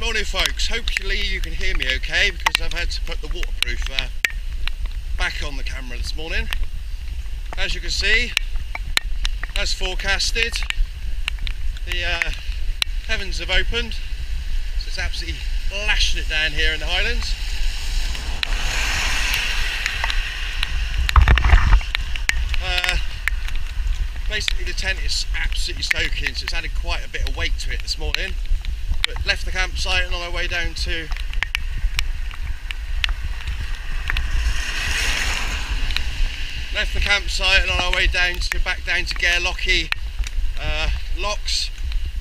Morning folks, hopefully you can hear me okay because I've had to put the waterproof back on the camera this morning. As you can see, as forecasted, the heavens have opened, so it's absolutely lashing it down here in the Highlands. Basically the tent is absolutely soaking, so it's added quite a bit of weight to it this morning. But left the campsite and on our way down to back down to Gairlochy locks,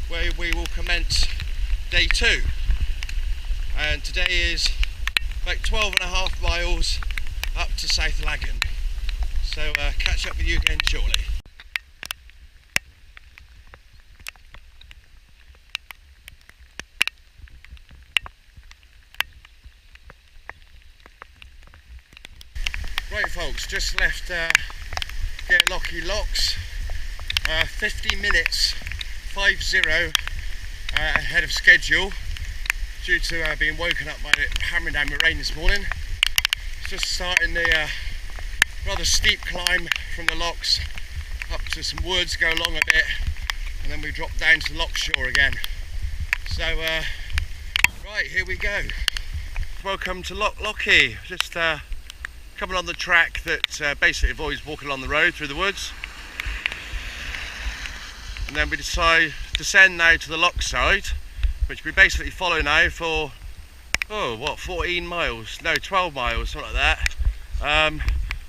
where we will commence day 2. And today is about 12.5 miles up to South Laggan. So catch up with you again shortly. Right folks, just left Gairlochy locks, 50 minutes, 50 ahead of schedule, due to being woken up by it hammering down with rain this morning. Just starting the rather steep climb from the locks up to some woods, go along a bit, and then we drop down to the lock shore again. So right, here we go. Welcome to Gairlochy. Just coming on the track that basically avoids walking along the road through the woods, and then we decide to descend now to the lock side, which we basically follow now for 14 miles, no 12 miles, something like that.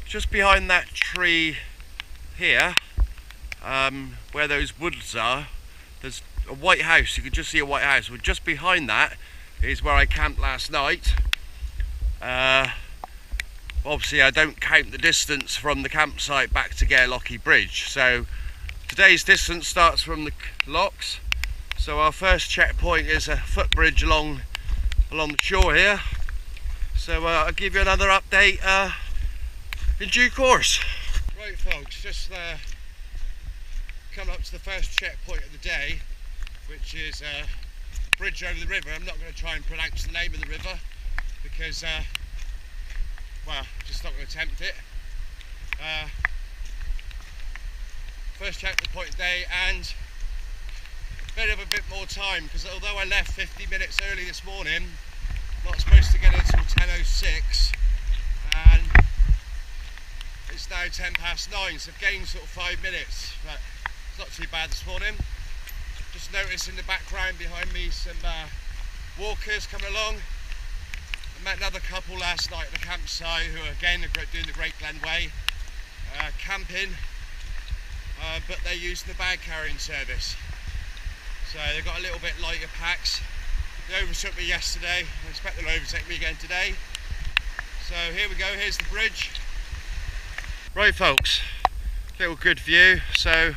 Just behind that tree here, where those woods are, there's a white house. You can just see a white house. Well, just behind that is where I camped last night. Obviously I don't count the distance from the campsite back to Gairlochy Bridge, so today's distance starts from the locks. So our first checkpoint is a footbridge along the shore here, so I'll give you another update in due course. Right folks, just coming up to the first checkpoint of the day, which is a bridge over the river. I'm not going to try and pronounce the name of the river because well, just not going to attempt it. First checkpoint of the day, and a bit more time, because although I left 50 minutes early this morning, not supposed to get until 10:06, and it's now 9:10, so I've gained sort of 5 minutes, but it's not too bad this morning. Just noticed in the background behind me some walkers coming along. I met another couple last night at the campsite who are again doing the Great Glen Way, camping, but they're using the bag carrying service. So they've got a little bit lighter packs. They overtook me yesterday. I expect they'll overtake me again today. So here we go, here's the bridge. Right folks, little good view. So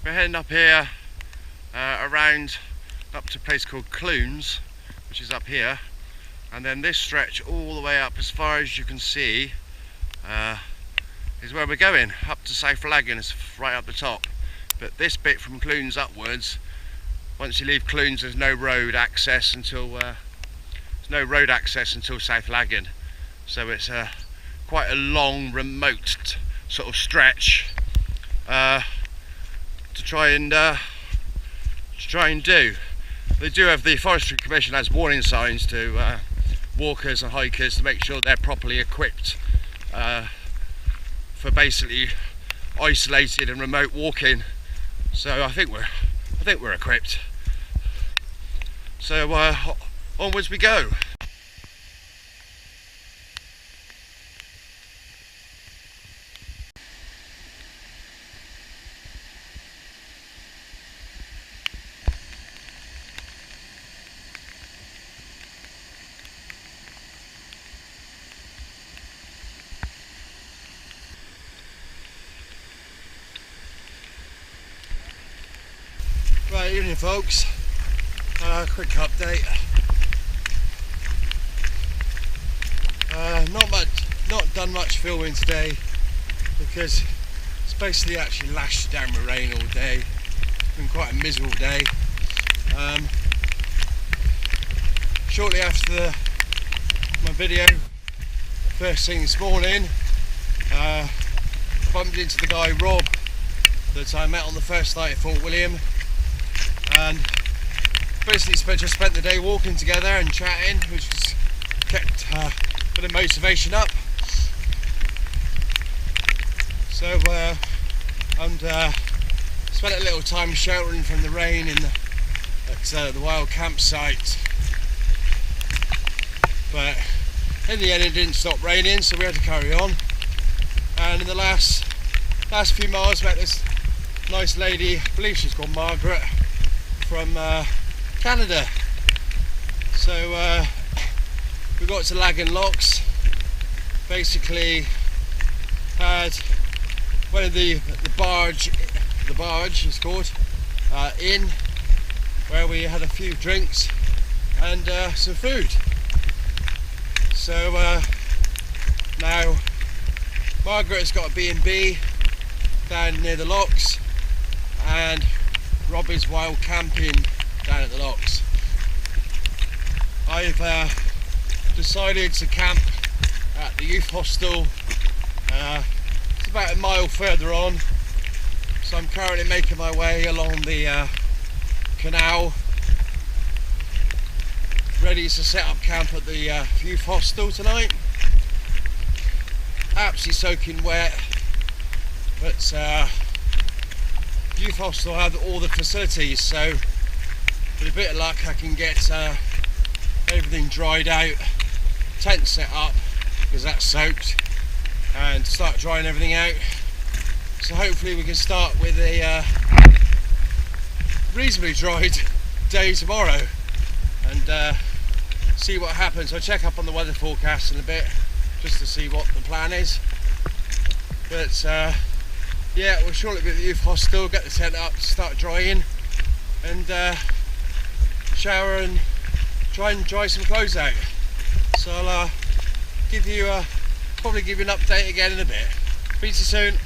we're heading up here around up to a place called Clunes, which is up here. And then this stretch all the way up as far as you can see is where we're going, up to South Laggan. It's right up the top. But this bit from Clunes upwards, once you leave Clunes, there's no road access until South Laggan. So it's quite a long, remote sort of stretch to try and do. They do have, the Forestry Commission has warning signs to walkers and hikers to make sure they're properly equipped for basically isolated and remote walking. So I think we're equipped. So onwards we go. Right, evening folks, quick update. Not done much filming today because it's basically actually lashed down with rain all day. It's been quite a miserable day. shortly after my video, first thing this morning, bumped into the guy Rob that I met on the first night at Fort William, and basically just spent the day walking together and chatting, which was kept a bit of motivation up. So and spent a little time sheltering from the rain at the wild campsite, but in the end it didn't stop raining, so we had to carry on. And in the last few miles met this nice lady, I believe she's called Margaret, from Canada. So we got to Laggan locks, basically had one of the barge is called, in, where we had a few drinks and some food. So now Margaret's got a B&B down near the locks, and Rob is wild camping down at the locks. I've decided to camp at the youth hostel. It's about a mile further on, so I'm currently making my way along the canal, ready to set up camp at the youth hostel tonight. Absolutely soaking wet, but youth hostel have all the facilities, so with a bit of luck I can get everything dried out, tent set up because that's soaked, and start drying everything out. So hopefully we can start with a reasonably dried day tomorrow and see what happens. I'll check up on the weather forecast in a bit just to see what the plan is. But yeah, we'll shortly be at the youth hostel, get the tent up, start drying, and shower and try and dry some clothes out. So I'll probably give you an update again in a bit. Speak to you soon.